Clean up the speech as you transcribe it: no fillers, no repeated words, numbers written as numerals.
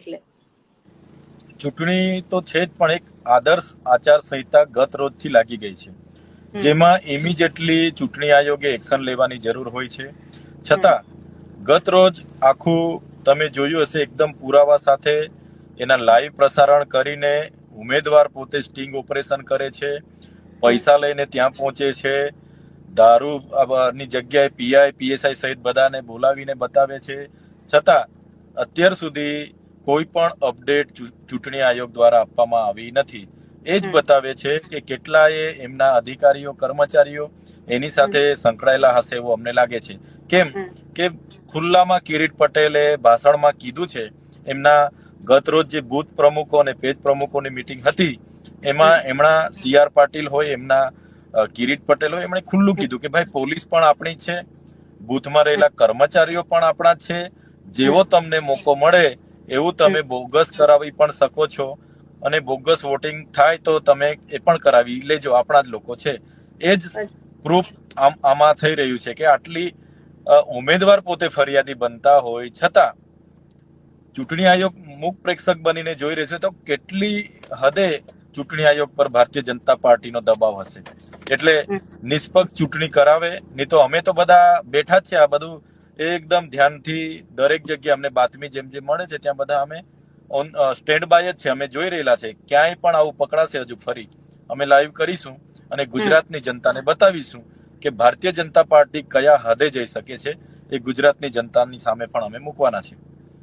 એટલે ચૂંટણી તો છે જ, પણ એક આદર્શ આચાર સંહિતા ગત રોજથી લાગી ગઈ છે, જેમાં ઇમિડિયેટલી ચૂંટણી આયોગે એક્શન લેવાની જરૂર હોય છે. છતાં ગત રોજ આખું તમે જોયું હશે, એકદમ પુરાવા સાથે એના લાઈવ પ્રસારણ કરીને ઉમેદવાર પોતે સ્ટિંગ ઓપરેશન કરે છે, પૈસા લઈને ત્યાં પહોંચે છે, દારૂ ની જગ્યાએ પીઆઈ પીએસઆઈ સહિત બધાને બોલાવીને બતાવે છે. છતાં અત્યાર સુધી કોઈ પણ અપડેટ ચૂંટણી આયોગ દ્વારા આપવામાં આવી નથી. એ જ બતાવે છે કે કેટલાય એમના અધિકારીઓ કર્મચારીઓ એની સાથે સંકળાયેલા હશે એવું અમને લાગે છે. કેમ કે ખુલ્લામાં કિરીટ પટેલે ભાષણમાં કીધું છે, એમના ગત રોજ જે બૂથ પ્રમુખો અને પેજ પ્રમુખોની મિટિંગ હતી એમાં એમના CR પાટીલ હોય, એમના કિરીટ પટેલ હોય, એમણે ખુલ્લું કીધું કે ભાઈ પોલીસ પણ આપણી છે, બૂથમાં રહેલા કર્મચારીઓ પણ આપણા છે, જેવો તમને મોકો મળે એવું તમે બોગસ કરાવી પણ શકો છો, અને બોગસ વોટિંગ થાય તો તમે એ પણ કરાવી લેજો, આપણા જ લોકો છે. એ જ પ્રૂફ આમાં થઈ રહ્યું છે કે આટલી ઉમેદવાર પોતે ફરિયાદી બનતા હોય છતાં ચૂંટણી આયોગ મૂક પ્રેક્ષક બનીને જોઈ રહ્યો છે, તો કેટલી હદે ચૂંટણી આયોગ પર ભારતીય જનતા પાર્ટીનો દબાવ હશે. એટલે નિષ્પક્ષ ચૂંટણી કરાવે, નહીં તો અમે તો બધા બેઠા જ છે. આ બધું એકદમ ધ્યાનથી દરેક જગ્યાએ અમને બાતમી જેમ જેમ મળે છે ત્યાં બધા અમે ઓન સ્ટેન્ડ બાય જ છે, અમે જોઈ રહેલા છે. ક્યાંય પણ આવું પકડાશે હજુ ફરી અમે લાઈવ કરીશું અને ગુજરાતની જનતાને બતાવીશું કે ભારતીય જનતા પાર્ટી કયા હદે જઈ શકે છે. એ ગુજરાતની જનતાની સામે પણ અમે મૂકવાના છે.